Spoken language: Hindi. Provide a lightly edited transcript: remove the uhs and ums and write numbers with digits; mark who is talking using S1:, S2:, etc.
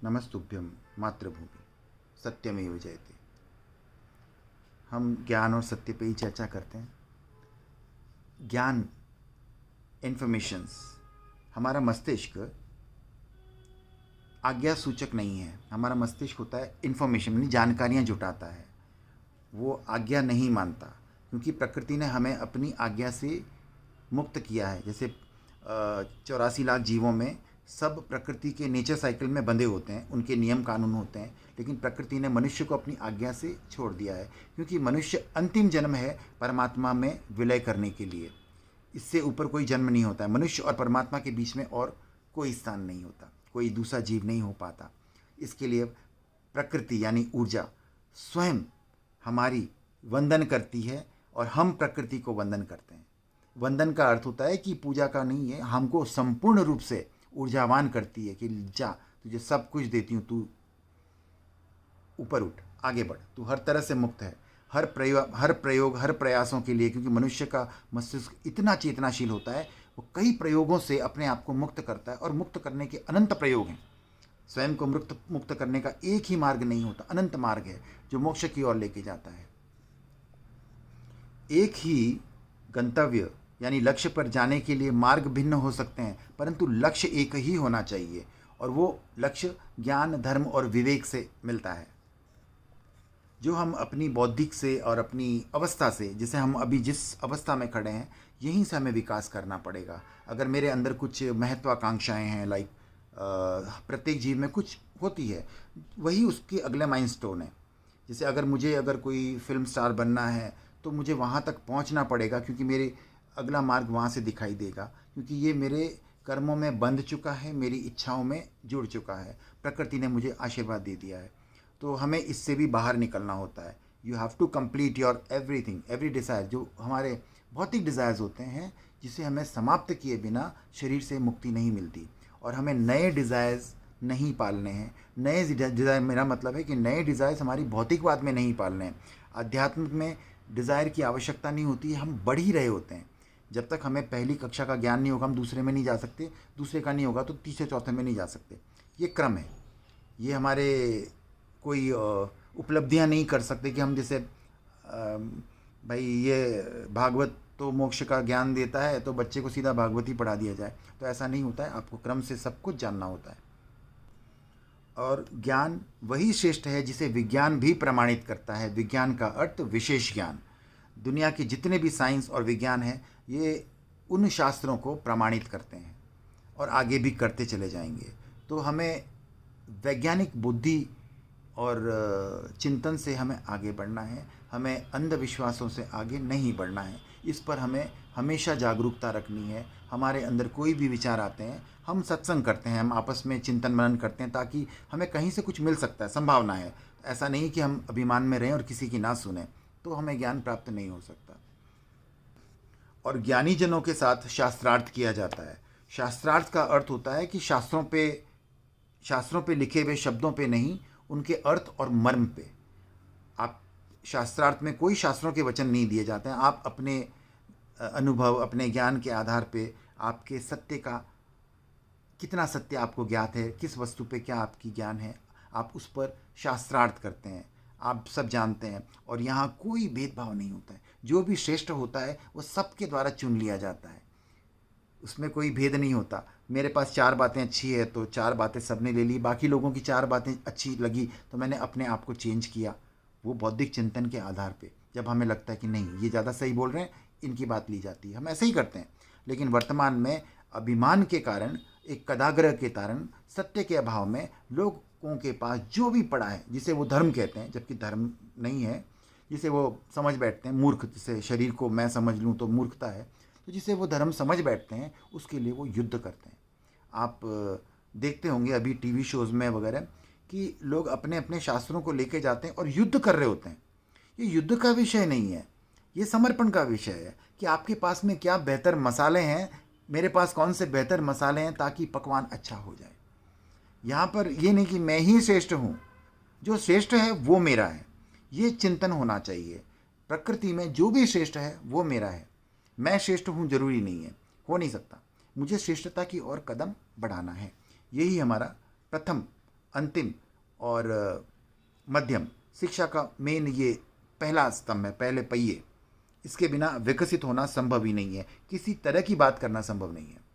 S1: नमस्तुभ्यं मातृभूमि सत्यमेव जयते। हम ज्ञान और सत्य पे ही चर्चा करते हैं। ज्ञान, इन्फॉर्मेशंस, हमारा मस्तिष्क आज्ञा सूचक नहीं है। हमारा मस्तिष्क होता है इन्फॉर्मेशन यानी जानकारियाँ जुटाता है, वो आज्ञा नहीं मानता, क्योंकि प्रकृति ने हमें अपनी आज्ञा से मुक्त किया है। जैसे 84 लाख जीवों में सब प्रकृति के नेचर साइकिल में बंधे होते हैं, उनके नियम कानून होते हैं, लेकिन प्रकृति ने मनुष्य को अपनी आज्ञा से छोड़ दिया है, क्योंकि मनुष्य अंतिम जन्म है परमात्मा में विलय करने के लिए। इससे ऊपर कोई जन्म नहीं होता है। मनुष्य और परमात्मा के बीच में और कोई स्थान नहीं होता, कोई दूसरा जीव नहीं हो पाता। इसके लिए प्रकृति यानी ऊर्जा स्वयं हमारी वंदन करती है और हम प्रकृति को वंदन करते हैं। वंदन का अर्थ होता है कि पूजा का नहीं है, हमको संपूर्ण रूप से ऊर्जावान करती है कि जा, तुझे सब कुछ देती हूँ, तू ऊपर उठ, आगे बढ़, तू हर तरह से मुक्त है। हर प्रयोग हर प्रयासों के लिए, क्योंकि मनुष्य का मस्तिष्क इतना चेतनाशील होता है, वो कई प्रयोगों से अपने आप को मुक्त करता है, और मुक्त करने के अनंत प्रयोग हैं। स्वयं को मुक्त करने का एक ही मार्ग नहीं होता, अनंत मार्ग है जो मोक्ष की ओर लेके जाता है। एक ही गंतव्य यानी लक्ष्य पर जाने के लिए मार्ग भिन्न हो सकते हैं, परंतु लक्ष्य एक ही होना चाहिए, और वो लक्ष्य ज्ञान, धर्म और विवेक से मिलता है। जो हम अपनी बौद्धिक से और अपनी अवस्था से, जैसे हम अभी जिस अवस्था में खड़े हैं, यहीं से हमें विकास करना पड़ेगा। अगर मेरे अंदर कुछ महत्वाकांक्षाएं हैं, लाइक प्रत्येक जीव में कुछ होती है, वही उसके अगले माइलस्टोन है। जैसे अगर कोई फिल्म स्टार बनना है, तो मुझे वहाँ तक पहुँचना पड़ेगा, क्योंकि मेरे अगला मार्ग वहाँ से दिखाई देगा, क्योंकि ये मेरे कर्मों में बंध चुका है, मेरी इच्छाओं में जुड़ चुका है। प्रकृति ने मुझे आशीर्वाद दे दिया है, तो हमें इससे भी बाहर निकलना होता है। You have to complete your everything, every desire. जो हमारे भौतिक डिज़ायर्स होते हैं, जिसे हमें समाप्त किए बिना शरीर से मुक्ति नहीं मिलती, और हमें नए डिज़ायर्स नहीं पालने हैं। नए डिज़ायर, मेरा मतलब है कि नए डिज़ायर्स हमारी भौतिकवाद में नहीं पालने हैं। आध्यात्मिक में डिज़ायर की आवश्यकता नहीं होती है, हम बढ़ ही रहे होते हैं। जब तक हमें पहली कक्षा का ज्ञान नहीं होगा, हम दूसरे में नहीं जा सकते, दूसरे का नहीं होगा तो तीसरे चौथे में नहीं जा सकते। ये क्रम है। ये हमारे कोई उपलब्धियां नहीं कर सकते कि हम जैसे भाई ये भागवत तो मोक्ष का ज्ञान देता है, तो बच्चे को सीधा भागवत ही पढ़ा दिया जाए, तो ऐसा नहीं होता है। आपको क्रम से सब कुछ जानना होता है। और ज्ञान वही श्रेष्ठ है जिसे विज्ञान भी प्रमाणित करता है। विज्ञान का अर्थ विशेष ज्ञान। दुनिया के जितने भी साइंस और विज्ञान हैं, ये उन शास्त्रों को प्रमाणित करते हैं और आगे भी करते चले जाएंगे। तो हमें वैज्ञानिक बुद्धि और चिंतन से हमें आगे बढ़ना है, हमें अंधविश्वासों से आगे नहीं बढ़ना है। इस पर हमें हमेशा जागरूकता रखनी है। हमारे अंदर कोई भी विचार आते हैं, हम सत्संग करते हैं, हम आपस में चिंतन मनन करते हैं, ताकि हमें कहीं से कुछ मिल सकता है, संभावना है। ऐसा नहीं कि हम अभिमान में रहें और किसी की ना सुने, तो हमें ज्ञान प्राप्त नहीं हो सकता। और ज्ञानी जनों के साथ शास्त्रार्थ किया जाता है। शास्त्रार्थ का अर्थ होता है कि शास्त्रों पे लिखे हुए शब्दों पे नहीं, उनके अर्थ और मर्म पे। आप शास्त्रार्थ में कोई शास्त्रों के वचन नहीं दिए जाते हैं, आप अपने अनुभव, अपने ज्ञान के आधार पे आपके सत्य का कितना सत्य आपको ज्ञात है, किस वस्तु पे क्या आपकी ज्ञान है, आप उस पर शास्त्रार्थ करते हैं। आप सब जानते हैं, और यहाँ कोई भेदभाव नहीं होता है। जो भी श्रेष्ठ होता है वो सबके द्वारा चुन लिया जाता है, उसमें कोई भेद नहीं होता। मेरे पास 4 बातें अच्छी है तो 4 बातें सबने ले ली, बाकी लोगों की 4 बातें अच्छी लगी तो मैंने अपने आप को चेंज किया, वो बौद्धिक चिंतन के आधार पे। जब हमें लगता है कि नहीं, ये ज़्यादा सही बोल रहे हैं, इनकी बात ली जाती है, हम ऐसे ही करते हैं। लेकिन वर्तमान में अभिमान के कारण, एक कदाग्रह के कारण, सत्य के अभाव में लोगों के पास जो भी पड़ा है, जिसे वो धर्म कहते हैं, जबकि धर्म नहीं है, जिसे वो समझ बैठते हैं मूर्ख, जिसे शरीर को मैं समझ लूँ तो मूर्खता है, तो जिसे वो धर्म समझ बैठते हैं, उसके लिए वो युद्ध करते हैं। आप देखते होंगे अभी टीवी शोज़ में वगैरह कि लोग अपने अपने शास्त्रों को लेके जाते हैं और युद्ध कर रहे होते हैं। ये युद्ध का विषय नहीं है, ये समर्पण का विषय है कि आपके पास में क्या बेहतर मसाले हैं, मेरे पास कौन से बेहतर मसाले हैं, ताकि पकवान अच्छा हो जाए। यहाँ पर ये नहीं कि मैं ही श्रेष्ठ हूँ, जो श्रेष्ठ है वो मेरा है, ये चिंतन होना चाहिए। प्रकृति में जो भी श्रेष्ठ है वो मेरा है, मैं श्रेष्ठ हूँ जरूरी नहीं है, हो नहीं सकता। मुझे श्रेष्ठता की ओर कदम बढ़ाना है। यही हमारा प्रथम अंतिम और मध्यम शिक्षा का मेन ये पहला स्तंभ है, पहले पहिए। इसके बिना विकसित होना संभव ही नहीं है, किसी तरह की बात करना संभव नहीं है।